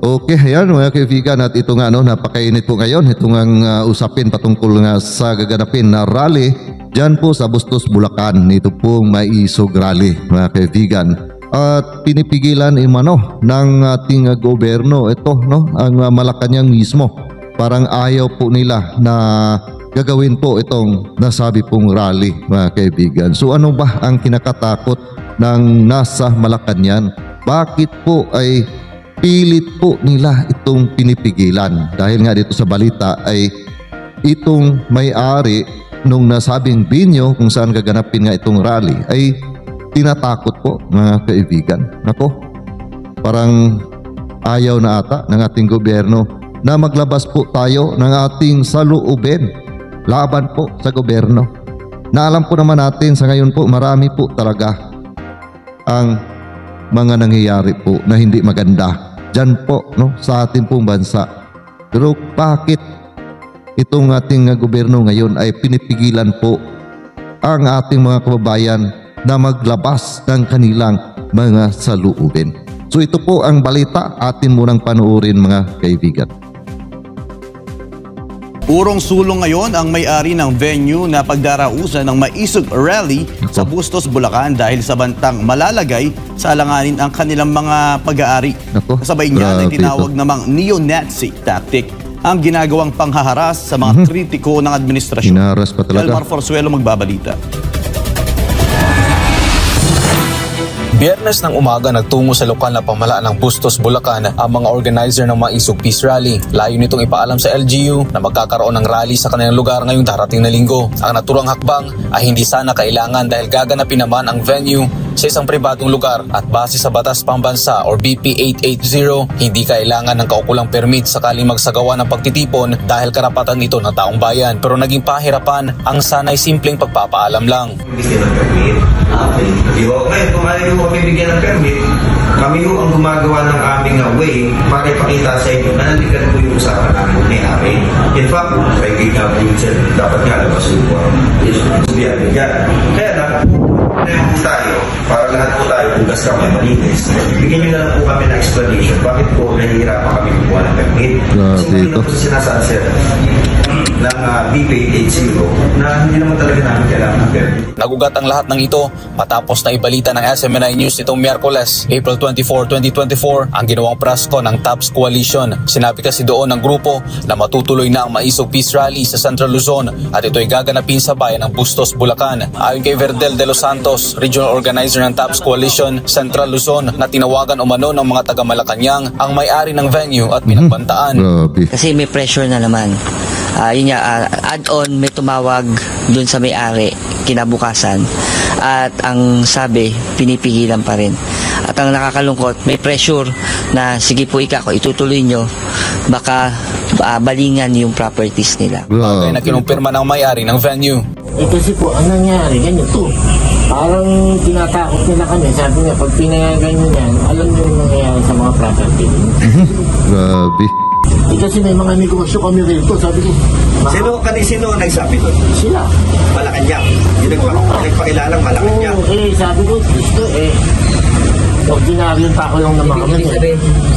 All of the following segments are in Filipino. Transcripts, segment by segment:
Okay, ayan mga kaibigan, at ito nga napakainit po ngayon itong ang usapin patungkol nga sa gaganapin na rally dyan po sa Bustos, Bulacan. Ito pong Maisog Rally mga kaibigan. At pinipigilan ng ating gobyerno ito ang Malacanang mismo. Parang ayaw po nila na gagawin po itong nasabi pong rally mga kaibigan. So ano ba ang kinakatakot ng nasa Malacanang? Bakit po ay pilit po nila itong pinipigilan? Dahil nga dito sa balita ay itong may-ari nung nasabing binyo kung saan gaganapin nga itong rally ay tinatakot po mga kaibigan. Nako, parang ayaw na ata ng ating gobyerno na maglabas po tayo ng ating saloobin laban po sa gobyerno. Na alam po naman natin sa ngayon po marami po talaga ang mga nangyayari po na hindi maganda dyan po sa ating pong bansa. Pero bakit itong ating gobyerno ngayon ay pinipigilan po ang ating mga kababayan na maglabas ng kanilang mga saloobin? So ito po ang balita, atin munang panuorin mga kaibigan. Urong sulong ngayon ang may-ari ng venue na pagdarausan ng Maisog Rally sa Bustos, Bulacan dahil sa bantang malalagay sa alanganin ang kanilang mga pag-aari. Kasabay niya ay tinawag namang neo-Nazi tactic ang ginagawang panghaharas sa mga kritiko ng administrasyon. Hinaharas pa talaga. Elmar Forzuelo magbabalita. Biyernes ng umaga nagtungo sa lokal na pamahalaan ng Bustos, Bulacan ang mga organizer ng Maisog Peace Rally. Layo nitong ipaalam sa LGU na magkakaroon ng rally sa kanilang lugar ngayong darating na linggo. Ang naturang hakbang ay hindi sana kailangan dahil gaganapin naman ang venue sa isang pribadong lugar at base sa Batas Pambansa or BP 880, hindi kailangan ng kaukulang permit sakaling magsagawa ng pagtitipon dahil karapatan ito ng taong bayan. Pero naging pahirapan ang sanay simpleng pagpapaalam lang. Di ba? Ngayon, kung ayaw mo kami bigyan ng permit, kami ho ang gumagawa ng aming way para ipakita sa inyo na nandigan po yung usapan namin may-ari. In fact, may gigabin siya, dapat nga labas yung kaya na po tayo, para lahat po tayo bukas kami malinis. Bigyan nyo na lang po kami ng explanation bakit po nahihirapan kami kumuha ng permit. Kasi po sa sinasabi ng BP 880 na hindi naman talaga namin kailangan ng permit. Nagugat ang lahat ng ito matapos na ibalita ng SMNI News itong Miyerkules, April 24, 2024 ang ginawang prasko ng TAPS Coalition. Sinabi kasi doon ng grupo na matutuloy na ang Maisog Peace Rally sa Central Luzon at ito'y gaganapin sa bayan ng Bustos, Bulacan. Ayon kay Verdel de los Santos, regional organizer ng TAPS Coalition Central Luzon, na tinawagan umano ng mga taga Malacanang ang may-ari ng venue at pinagbantaan. Kasi may pressure na naman. Yun nga, add-on may tumawag dun sa may-ari kinabukasan at ang sabi pinipigilan pa rin. At ang nakakalungkot, may pressure na sige po itutuloy nyo, baka balingan yung properties nila. Bagay na kinumpirma ng may-ari ng venue. Kasi po, ang nangyari, ganito. Parang tinatakot nila kami. Sabi nga, pag pinayagan nyo yan, alam nyo yung nangyayari sa mga property. Grabe. Kasi may mga negosyo kami rito. Sabi ko, Sino nagsabi doon? Sila. Malacanang. Yung nagpakilalang Malacanang. Sabi ko, gusto ordinaryong tao lang naman kami.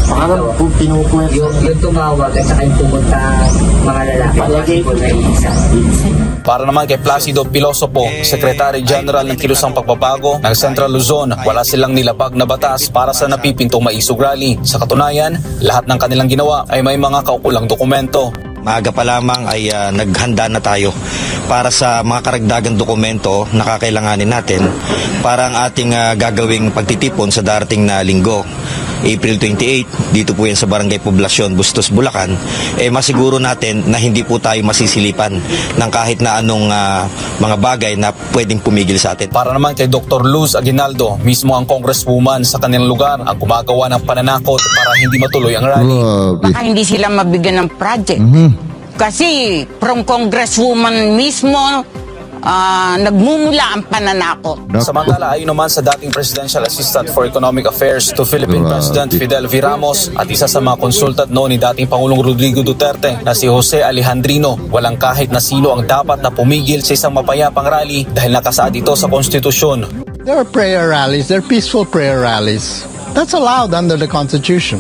Parang kung pinupuwet. Yung tumawag at saka yung pumunta mga lalaki. Palagay ko na isa. Para naman kay Placido Pilosopo, Secretary General ng Kilusang Pagbabago ng Central Luzon, wala silang nilabag na batas para sa napipintong Maisog Rally. Sa katunayan, lahat ng kanilang ginawa ay may mga kaukulang dokumento. Maaga pa lamang ay naghanda na tayo para sa mga karagdagang dokumento na kakailanganin natin para ang ating gagawing pagtitipon sa darating na linggo. April 28, dito po yan sa Barangay Poblasyon, Bustos, Bulacan, masiguro natin na hindi po tayo masisilipan ng kahit na anong mga bagay na pwedeng pumigil sa atin. Para naman kay Dr. Luz Aguinaldo, mismo ang congresswoman sa kanilang lugar ang gumagawa ng pananakot para hindi matuloy ang rally. Baka hindi sila mabigyan ng project. Kasi from congresswoman mismo, nagmumula ang pananakot. Samantala, ayon naman sa dating Presidential Assistant for Economic Affairs to Philippine President Fidel V. Ramos at isa sa mga konsultant noon ni dating Pangulong Rodrigo Duterte na si Jose Alejandrino, walang kahit na sino ang dapat na pumigil sa isang mapayapang rally dahil nakasaad ito sa konstitusyon. There are prayer rallies, there are peaceful prayer rallies. That's allowed under the Constitution.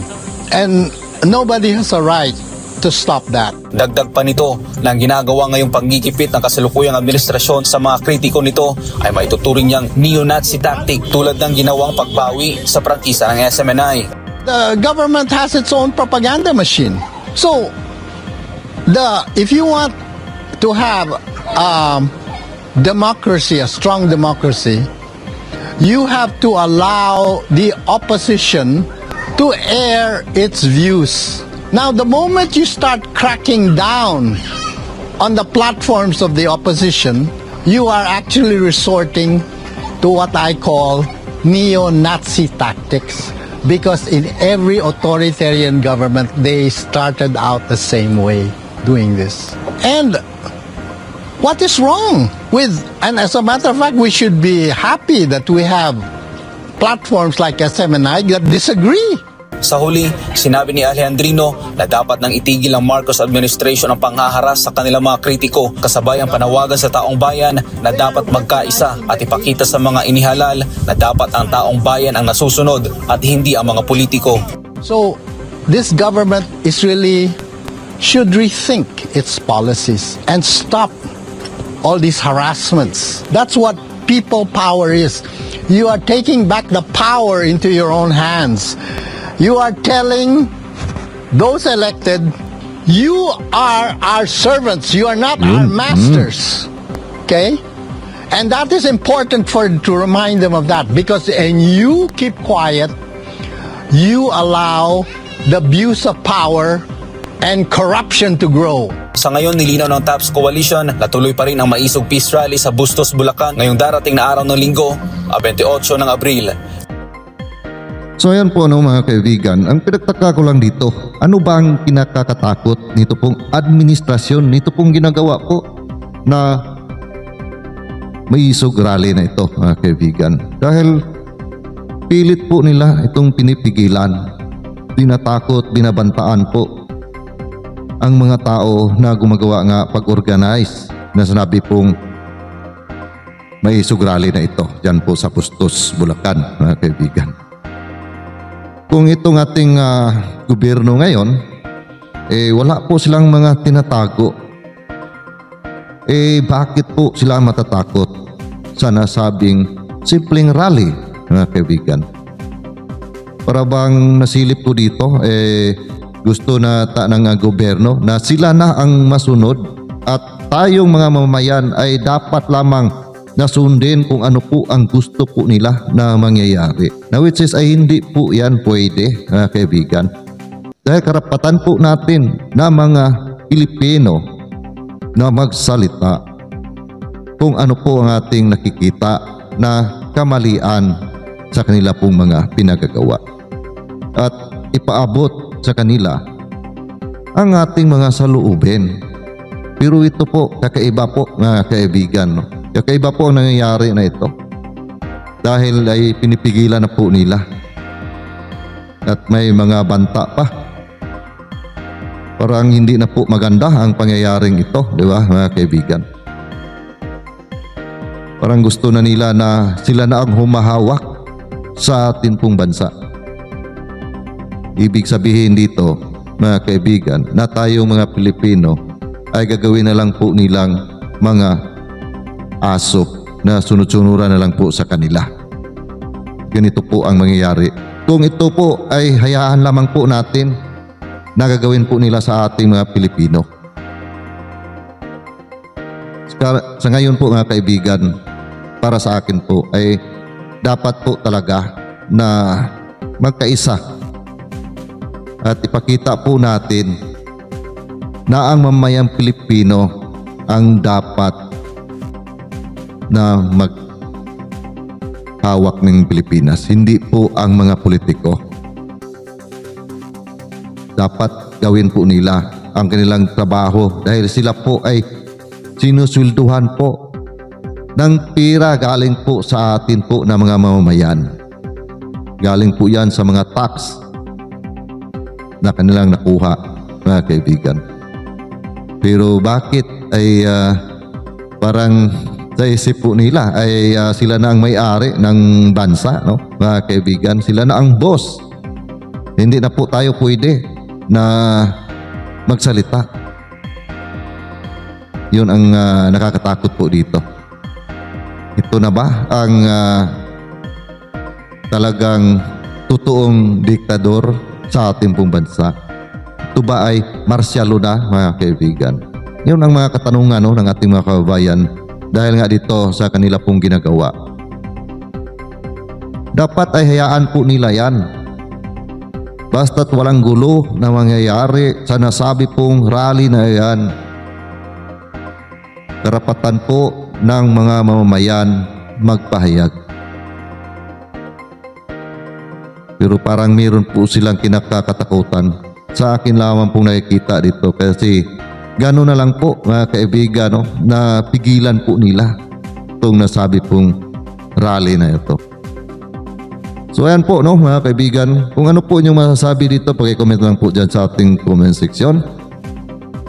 And nobody has a right to stop that. Dagdag pa nito na ang ginagawa ngayong panggigipit ng kasalukuyang administrasyon sa mga kritiko nito ay maituturing niyang neo-Nazi tactic tulad ng ginawang pagbawi sa prangkisa ng SMNI. The government has its own propaganda machine. So, if you want to have democracy, a strong democracy, you have to allow the opposition to air its views. Now, the moment you start cracking down on the platforms of the opposition, you are actually resorting to what I call neo-Nazi tactics. Because in every authoritarian government, they started out the same way doing this. And what is wrong with, and as a matter of fact, we should be happy that we have platforms like SMNI that disagree. Sa huli, sinabi ni Alejandrino na dapat nang itigil ang Marcos administration ang panghaharas sa kanilang mga kritiko kasabay ang panawagan sa taong bayan na dapat magkaisa at ipakita sa mga inihalal na dapat ang taong bayan ang nasusunod at hindi ang mga politiko. So, this government should rethink its policies and stop all these harassments. That's what people power is. You are taking back the power into your own hands. You are telling those elected, you are our servants. You are not our masters. Okay? And that is important to remind them of that. Because and you keep quiet, you allow the abuse of power and corruption to grow. Sa ngayon, nilinaw ng TAPS Coalition na tuloy pa rin ang Maisog Peace Rally sa Bustos, Bulacan ngayong darating na araw ng Linggo, 28 ng Abril. So ayan po mga kaibigan, ang pinagtaka ko lang dito, ano ba ang kinakakatakot nito pong administrasyon, nito pong ginagawa po na Maisog Rally na ito mga kaibigan. Dahil pilit po nila itong pinipigilan, tinatakot, binabantaan po ang mga tao na gumagawa nga pag-organize na sinabi pong Maisog Rally na ito, dyan po sa Bustos, Bulacan mga kaibigan. Kung itong ating gobyerno ngayon, wala po silang mga tinatago. Bakit po sila matatakot sa nasabing simpleng rally, mga kaibigan? Para bang nasilip po dito, gusto na ng gobyerno na sila na ang masunod at tayong mga mamamayan ay dapat lamang nasundin kung ano po ang gusto po nila na mangyayari. Na which is ay hindi po yan pwede, mga kaibigan. Dahil karapatan po natin na mga Pilipino na magsalita kung ano po ang ating nakikita na kamalian sa kanila pong mga pinagagawa. At ipaabot sa kanila ang ating mga saloobin. Pero ito po, kakaiba po mga kaibigan, no? Kakaiba po ang nangyayari na ito dahil ay pinipigilan na po nila at may mga banta pa. Parang hindi na po maganda ang pangyayaring ito, di ba mga kaibigan? Parang gusto na nila na sila na ang humahawak sa atin pong bansa. Ibig sabihin dito mga kaibigan na tayong mga Pilipino ay gagawin na lang po nilang mga asop na sunod-sunuran na lang po sa kanila. Ganito po ang mangyayari. Kung ito po ay hayaan lamang po natin na gagawin po nila sa ating mga Pilipino. Sa ngayon po mga kaibigan, para sa akin po ay dapat po talaga na magkaisa at ipakita po natin na ang mamayang Pilipino ang dapat na maghawak ng Pilipinas, hindi po ang mga politiko. Dapat gawin po nila ang kanilang trabaho dahil sila po ay sinuswelduhan po ng pira galing po sa atin po na mga mamamayan. Galing po yan sa mga tax na kanilang nakuha, mga kaibigan. Pero bakit ay parang sa isip po nila ay sila na ang may-ari ng bansa, no? Mga kaibigan, sila na ang boss. Hindi na po tayo pwede na magsalita. Yun ang nakakatakot po dito. Ito na ba ang talagang totoong diktador sa ating pong bansa? Ito ba ay marsyalo na, mga kaibigan? Yun ang mga katanungan ng ating mga kababayan dahil nga dito sa kanila pong ginagawa. Dapat ay hayaan po nila yan. Basta't walang gulo na mangyayari sa nasabi pong rally na yan. Karapatan po ng mga mamamayan magpahayag. Pero parang meron po silang kinakatakutan. Sa akin lamang pong nakikita dito kasi gano'n na lang po, mga kaibigan, na pigilan po nila itong nasabi pong rally na ito. So ayan po, mga kaibigan, kung ano po inyong masasabi dito, pag-comment lang po dyan sa ating comment section.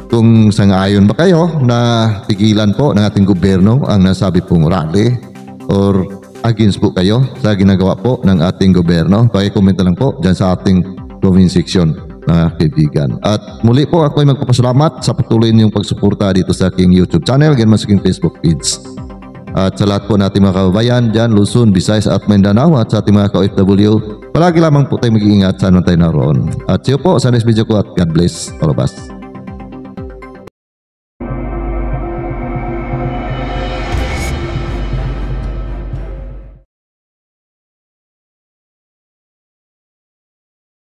Kung sang-ayon ba kayo na pigilan po ng ating gobyerno ang nasabi pong rally or against po kayo sa ginagawa po ng ating gobyerno, pag-comment lang po dyan sa ating comment section, mga kaibigan. At muli po ako ay magpapasalamat sa patuloy niyong pagsuporta dito sa aking YouTube channel, ganyan sa aking Facebook feeds. At sa lahat po natin mga kababayan dyan, Luzon, Visayas at Mindanao at sa ating mga ka-OFW, palagi lamang po tayo mag-iingat saan man tayo naroon. At siyo po sa next video ko at God bless all of us.